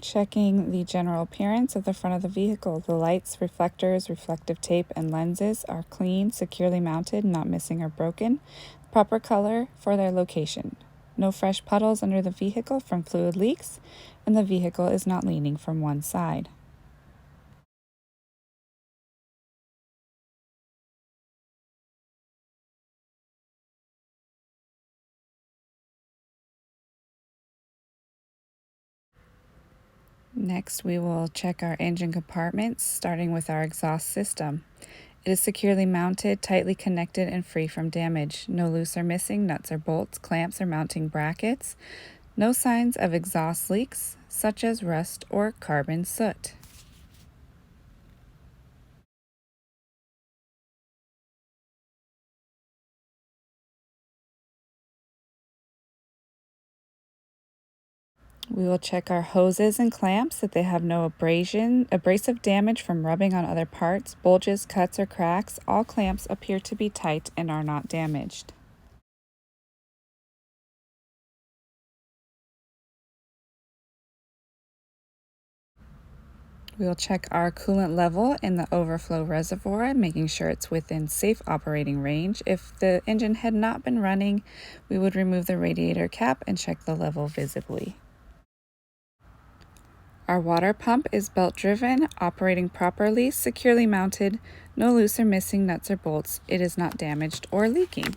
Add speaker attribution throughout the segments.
Speaker 1: Checking the general appearance of the front of the vehicle. The lights, reflectors, reflective tape, and lenses are clean, securely mounted, not missing or broken. Proper color for their location. No fresh puddles under the vehicle from fluid leaks, and the vehicle is not leaning from one side. Next, we will check our engine compartments, starting with our exhaust system. It is securely mounted, tightly connected, and free from damage. No loose or missing nuts or bolts, clamps, or mounting brackets. No signs of exhaust leaks, such as rust or carbon soot. We will check our hoses and clamps that they have no abrasive damage from rubbing on other parts, bulges, cuts, or cracks. All clamps appear to be tight and are not damaged. We will check our coolant level in the overflow reservoir, making sure it's within safe operating range. If the engine had not been running, we would remove the radiator cap and check the level visibly. Our water pump is belt driven, operating properly, securely mounted, no loose or missing nuts or bolts. It is not damaged or leaking.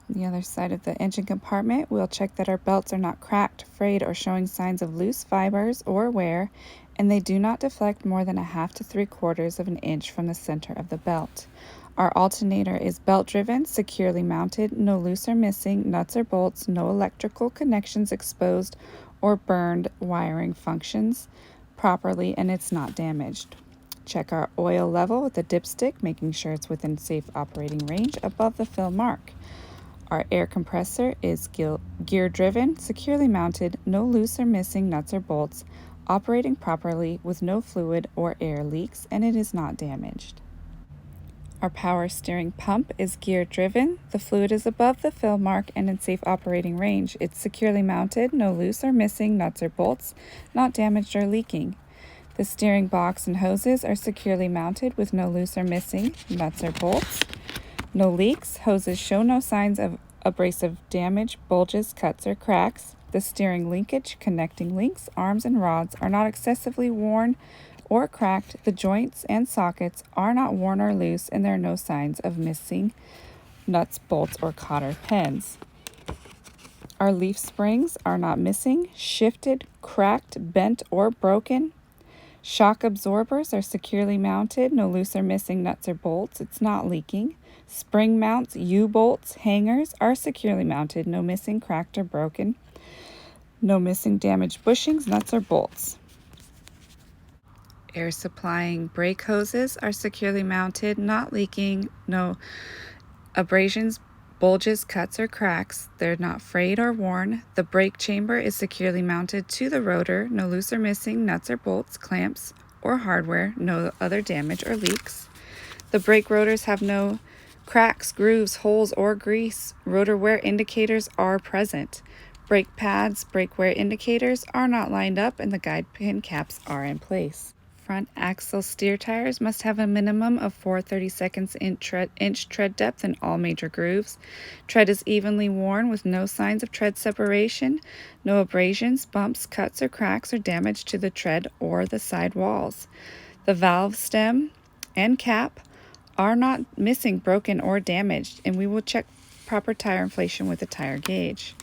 Speaker 1: On the other side of the engine compartment, we'll check that our belts are not cracked, frayed, or showing signs of loose fibers or wear, and they do not deflect more than 1/2 to 3/4 of an inch from the center of the belt. Our alternator is belt driven, securely mounted, no loose or missing nuts or bolts, no electrical connections exposed or burned, wiring functions properly, and it's not damaged. Check our oil level with the dipstick, making sure it's within safe operating range above the fill mark. Our air compressor is gear driven, securely mounted, no loose or missing nuts or bolts, operating properly with no fluid or air leaks, and it is not damaged. Our power steering pump is gear driven. The fluid is above the fill mark and in safe operating range. It's securely mounted, no loose or missing nuts or bolts, not damaged or leaking. The steering box and hoses are securely mounted with no loose or missing nuts or bolts. No leaks. Hoses show no signs of abrasive damage, bulges, cuts, or cracks. The steering linkage, connecting links, arms, and rods are not excessively worn or cracked. The joints and sockets are not worn or loose, and there are no signs of missing nuts, bolts, or cotter pins. Our leaf springs are not missing, shifted, cracked, bent, or broken. Shock absorbers are securely mounted, no loose or missing nuts or bolts. It's not leaking. Spring mounts, U-bolts, hangers are securely mounted, no missing, cracked, or broken. No missing damaged bushings, nuts, or bolts. Air supplying brake hoses are securely mounted, not leaking, no abrasions, bulges, cuts, or cracks. They're not frayed or worn. The brake chamber is securely mounted to the rotor, no loose or missing nuts or bolts, clamps, or hardware, no other damage or leaks. The brake rotors have no cracks, grooves, holes, or grease. Rotor wear indicators are present. Brake pads, brake wear indicators are not lined up, and the guide pin caps are in place. Front axle steer tires must have a minimum of 4/32 inch tread depth in all major grooves. Tread is evenly worn with no signs of tread separation, no abrasions, bumps, cuts, or cracks or damage to the tread or the side walls. The valve stem and cap are not missing, broken, or damaged, and we will check proper tire inflation with a tire gauge.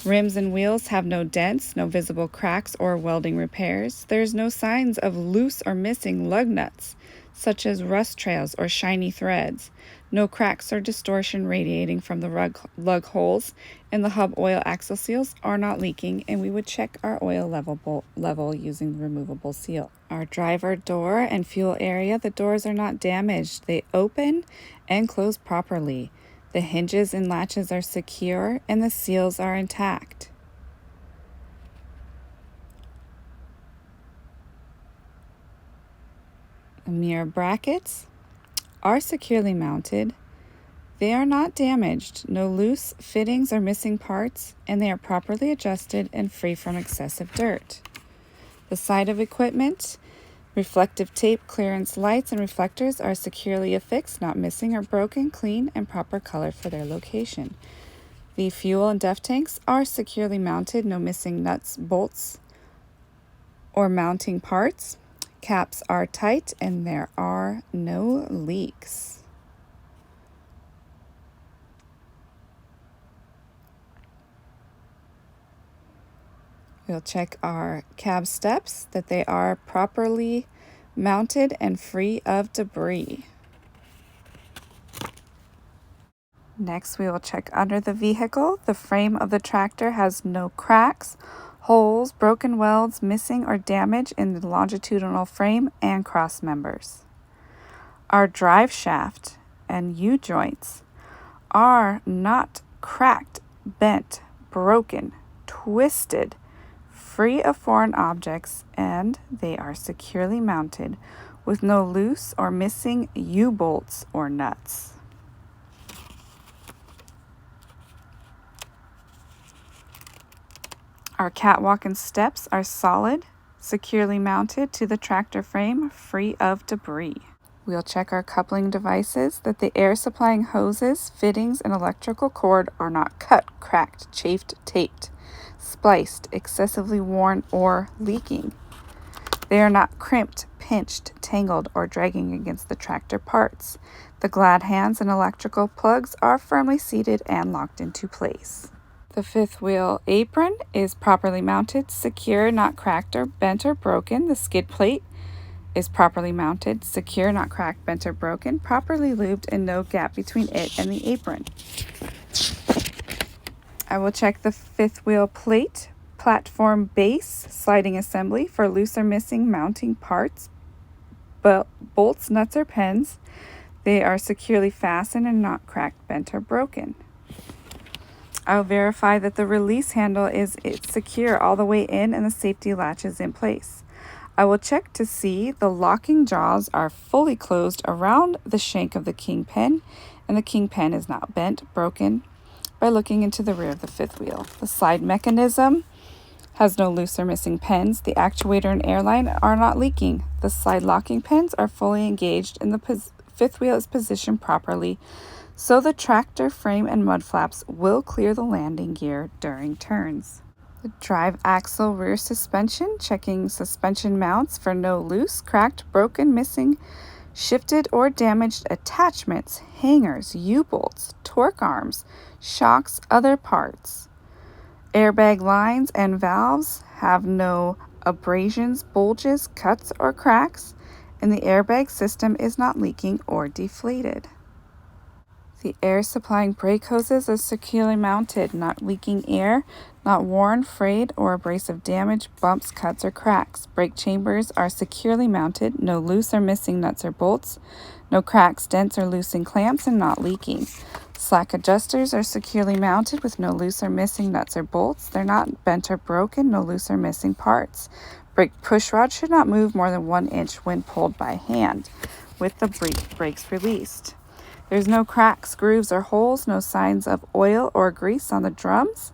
Speaker 1: Rims and wheels have no dents, no visible cracks or welding repairs. There's no signs of loose or missing lug nuts, such as rust trails or shiny threads. No cracks or distortion radiating from the lug holes, and the hub oil axle seals are not leaking, and we would check our oil level using the removable seal. Our driver door and fuel area, the doors are not damaged. They open and close properly. The hinges and latches are secure, and the seals are intact. The mirror brackets are securely mounted. They are not damaged, no loose fittings or missing parts, and they are properly adjusted and free from excessive dirt. The side of equipment, reflective tape, clearance lights, and reflectors are securely affixed, not missing or broken, clean, and proper color for their location. The fuel and def tanks are securely mounted, no missing nuts, bolts, or mounting parts. Caps are tight, and there are no leaks. We'll check our cab steps, that they are properly mounted and free of debris. Next, we will check under the vehicle. The frame of the tractor has no cracks, holes, broken welds, missing or damage in the longitudinal frame and cross members. Our drive shaft and U-joints are not cracked, bent, broken, twisted, free of foreign objects, and they are securely mounted with no loose or missing U-bolts or nuts. Our catwalk and steps are solid, securely mounted to the tractor frame, free of debris. We'll check our coupling devices, that the air supplying hoses, fittings, and electrical cord are not cut, cracked, chafed, taped, spliced, excessively worn, or leaking. They are not crimped, pinched, tangled, or dragging against the tractor parts. The glad hands and electrical plugs are firmly seated and locked into place. The fifth wheel apron is properly mounted, secure, not cracked or bent or broken. The skid plate is properly mounted, secure, not cracked, bent or broken, properly lubed, and no gap between it and the apron. I will check the fifth wheel plate, platform base, sliding assembly for loose or missing mounting parts, bolts, nuts, or pins. They are securely fastened and not cracked, bent, or broken. I'll verify that the release handle is secure all the way in and the safety latch is in place. I will check to see the locking jaws are fully closed around the shank of the kingpin, and the kingpin is not bent, broken, by looking into the rear of the fifth wheel. The slide mechanism has no loose or missing pins. The actuator and airline are not leaking. The slide locking pins are fully engaged, and the fifth wheel is positioned properly, so the tractor frame and mud flaps will clear the landing gear during turns. The drive axle rear suspension, checking suspension mounts for no loose, cracked, broken, missing, shifted, or damaged attachments, hangers, U-bolts, torque arms, shocks, other parts. Airbag lines and valves have no abrasions, bulges, cuts, or cracks, and the airbag system is not leaking or deflated. The air supplying brake hoses are securely mounted, not leaking air, not worn, frayed, or abrasive damage, bumps, cuts, or cracks. Brake chambers are securely mounted, no loose or missing nuts or bolts, no cracks, dents, or loosened clamps, and not leaking. Slack adjusters are securely mounted with no loose or missing nuts or bolts. They're not bent or broken, no loose or missing parts. Brake push rod should not move more than 1 inch when pulled by hand, with the brakes released. There's no cracks, grooves, or holes, no signs of oil or grease on the drums.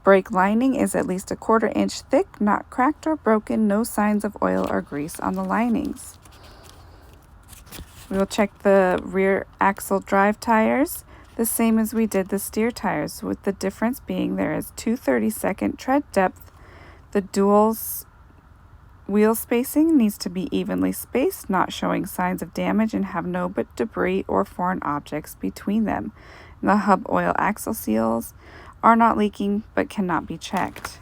Speaker 1: Brake lining is at least 1/4 inch thick, not cracked or broken, no signs of oil or grease on the linings. We will check the rear axle drive tires, the same as we did the steer tires, with the difference being there is 2 32nd tread depth. The dual's wheel spacing needs to be evenly spaced, not showing signs of damage, and have no but debris or foreign objects between them. And the hub oil axle seals are not leaking but cannot be checked.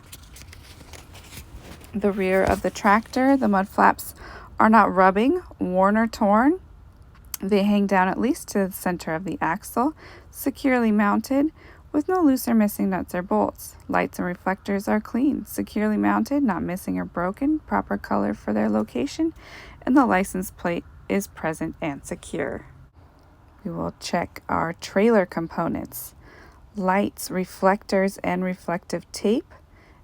Speaker 1: The rear of the tractor, the mud flaps are not rubbing, worn, or torn. They hang down at least to the center of the axle, securely mounted, with no loose or missing nuts or bolts. Lights and reflectors are clean, securely mounted, not missing or broken, proper color for their location, and the license plate is present and secure. We will check our trailer components. Lights, reflectors, and reflective tape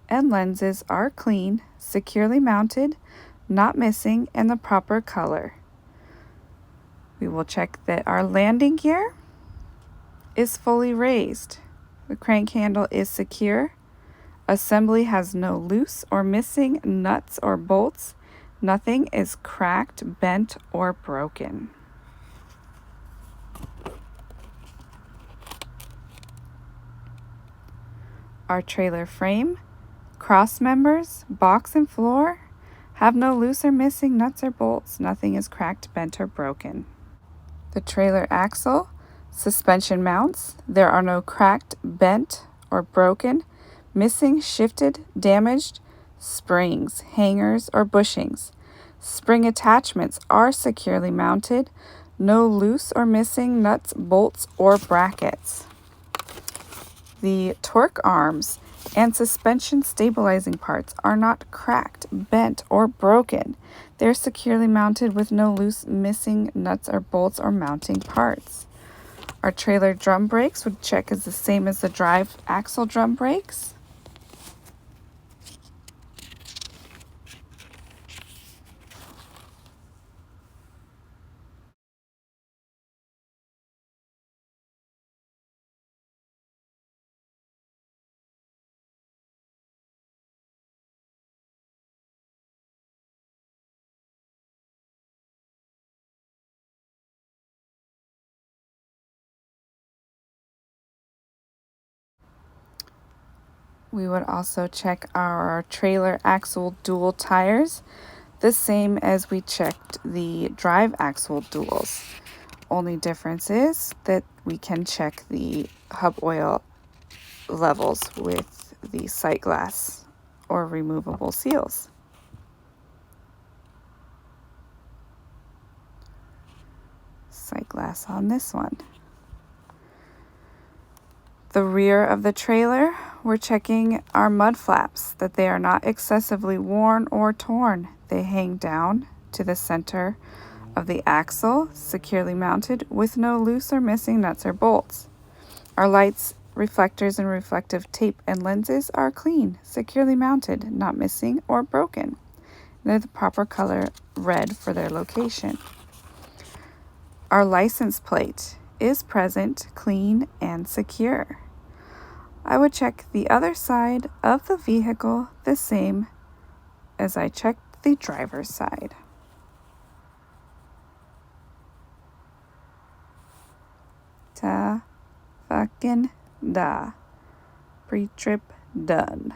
Speaker 1: and lenses are clean, securely mounted, not missing, and the proper color. We will check that our landing gear is fully raised. The crank handle is secure. Assembly has no loose or missing nuts or bolts. Nothing is cracked, bent, or broken. Our trailer frame, cross members, box and floor have no loose or missing nuts or bolts. Nothing is cracked, bent, or broken. The trailer axle, suspension mounts, there are no cracked, bent, or broken, missing, shifted, damaged springs, hangers, or bushings. Spring attachments are securely mounted. No loose or missing nuts, bolts, or brackets. The torque arms and suspension stabilizing parts are not cracked, bent, or broken. They're securely mounted with no loose, missing nuts or bolts or mounting parts. Our trailer drum brakes would check as the same as the drive axle drum brakes. We would also check our trailer axle dual tires, the same as we checked the drive axle duals. Only difference is that we can check the hub oil levels with the sight glass or removable seals. Sight glass on this one. The rear of the trailer, we're checking our mud flaps, that they are not excessively worn or torn. They hang down to the center of the axle, securely mounted with no loose or missing nuts or bolts. Our lights, reflectors, and reflective tape and lenses are clean, securely mounted, not missing or broken. They're the proper color red for their location. Our license plate is present, clean, and secure. I would check the other side of the vehicle the same as I checked the driver's side. Ta fucking da. Pre-trip done.